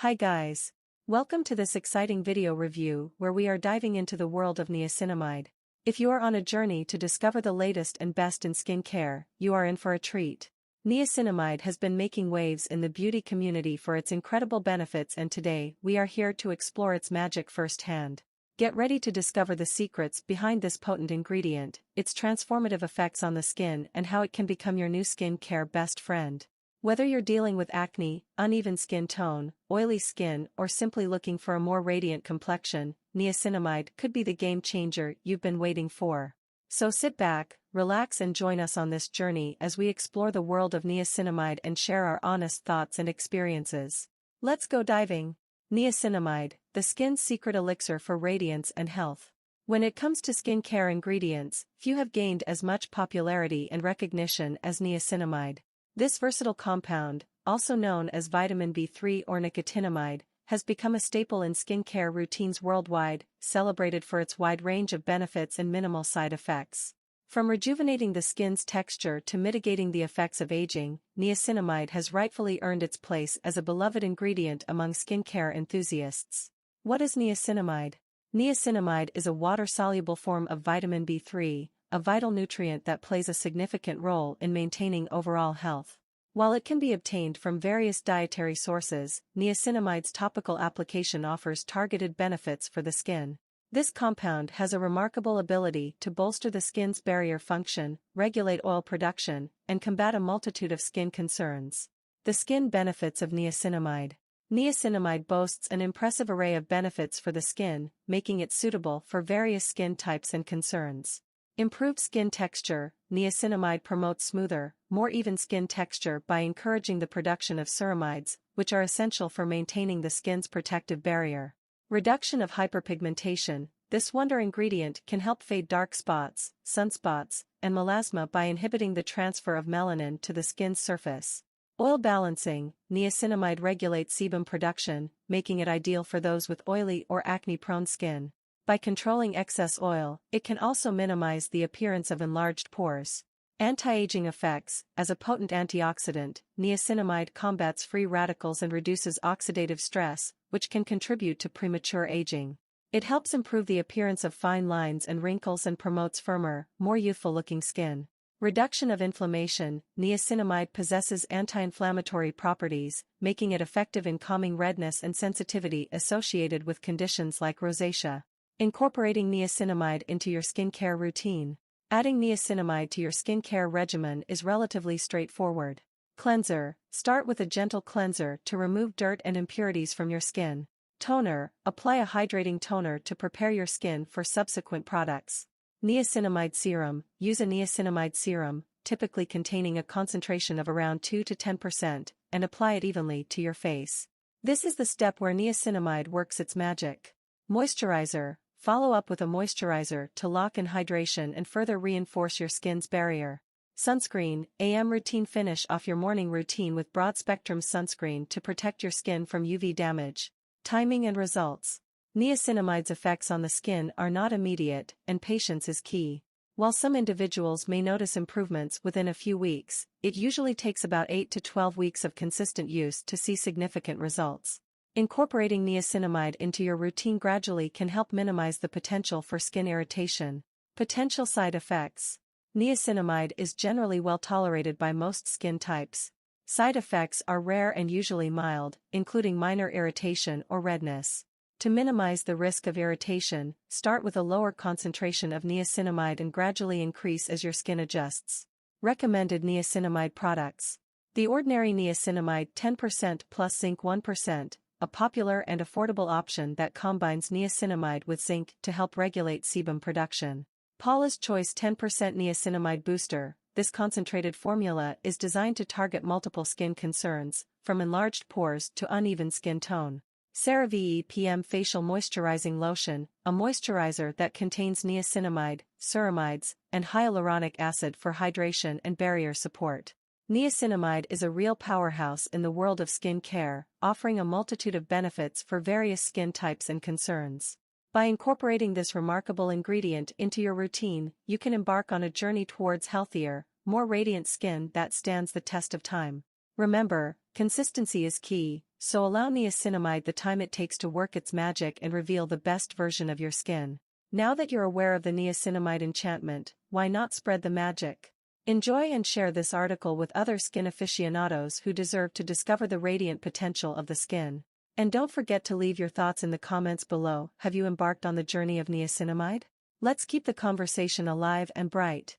Hi guys. Welcome to this exciting video review where we are diving into the world of niacinamide. If you are on a journey to discover the latest and best in skincare, you are in for a treat. Niacinamide has been making waves in the beauty community for its incredible benefits, and today we are here to explore its magic firsthand. Get ready to discover the secrets behind this potent ingredient, its transformative effects on the skin, and how it can become your new skincare best friend. Whether you're dealing with acne, uneven skin tone, oily skin, or simply looking for a more radiant complexion, niacinamide could be the game changer you've been waiting for. So sit back, relax, and join us on this journey as we explore the world of niacinamide and share our honest thoughts and experiences. Let's go diving. Niacinamide, the skin's secret elixir for radiance and health. When it comes to skincare ingredients, few have gained as much popularity and recognition as niacinamide. This versatile compound, also known as vitamin B3 or nicotinamide, has become a staple in skincare routines worldwide, celebrated for its wide range of benefits and minimal side effects. From rejuvenating the skin's texture to mitigating the effects of aging, niacinamide has rightfully earned its place as a beloved ingredient among skincare enthusiasts. What is niacinamide? Niacinamide is a water-soluble form of vitamin B3, a vital nutrient that plays a significant role in maintaining overall health. While it can be obtained from various dietary sources, niacinamide's topical application offers targeted benefits for the skin. This compound has a remarkable ability to bolster the skin's barrier function, regulate oil production, and combat a multitude of skin concerns. The skin benefits of niacinamide. Niacinamide boasts an impressive array of benefits for the skin, making it suitable for various skin types and concerns. Improved skin texture. Niacinamide promotes smoother, more even skin texture by encouraging the production of ceramides, which are essential for maintaining the skin's protective barrier. Reduction of hyperpigmentation. This wonder ingredient can help fade dark spots, sunspots, and melasma by inhibiting the transfer of melanin to the skin's surface. Oil balancing. Niacinamide regulates sebum production, making it ideal for those with oily or acne-prone skin. By controlling excess oil, it can also minimize the appearance of enlarged pores. Anti-aging effects. As a potent antioxidant, niacinamide combats free radicals and reduces oxidative stress, which can contribute to premature aging. It helps improve the appearance of fine lines and wrinkles and promotes firmer, more youthful-looking skin. Reduction of inflammation. Niacinamide possesses anti-inflammatory properties, making it effective in calming redness and sensitivity associated with conditions like rosacea. Incorporating niacinamide into your skincare routine. Adding niacinamide to your skincare regimen is relatively straightforward. Cleanser. Start with a gentle cleanser to remove dirt and impurities from your skin. Toner. Apply a hydrating toner to prepare your skin for subsequent products. Niacinamide serum. Use a niacinamide serum, typically containing a concentration of around 2 to 10%, and apply it evenly to your face. This is the step where niacinamide works its magic. Moisturizer. Follow up with a moisturizer to lock in hydration and further reinforce your skin's barrier. Sunscreen. AM routine. Finish off your morning routine with broad-spectrum sunscreen to protect your skin from UV damage. Timing and results. Niacinamide's effects on the skin are not immediate, and patience is key. While some individuals may notice improvements within a few weeks, it usually takes about 8 to 12 weeks of consistent use to see significant results. Incorporating niacinamide into your routine gradually can help minimize the potential for skin irritation. Potential side effects. Niacinamide is generally well tolerated by most skin types. Side effects are rare and usually mild, including minor irritation or redness. To minimize the risk of irritation, start with a lower concentration of niacinamide and gradually increase as your skin adjusts. Recommended niacinamide products. The ordinary niacinamide 10% plus zinc 1%. A popular and affordable option that combines niacinamide with zinc to help regulate sebum production. Paula's Choice 10% Niacinamide Booster. This concentrated formula is designed to target multiple skin concerns, from enlarged pores to uneven skin tone. CeraVe PM Facial Moisturizing Lotion, a moisturizer that contains niacinamide, ceramides, and hyaluronic acid for hydration and barrier support. Niacinamide is a real powerhouse in the world of skin care, offering a multitude of benefits for various skin types and concerns. By incorporating this remarkable ingredient into your routine, you can embark on a journey towards healthier, more radiant skin that stands the test of time. Remember, Consistency is key, so allow niacinamide the time it takes to work its magic and reveal the best version of your skin. Now that you're aware of the niacinamide enchantment, why not spread the magic? Enjoy and share this article with other skin aficionados who deserve to discover the radiant potential of the skin. And don't forget to leave your thoughts in the comments below. Have you embarked on the journey of niacinamide? Let's keep the conversation alive and bright.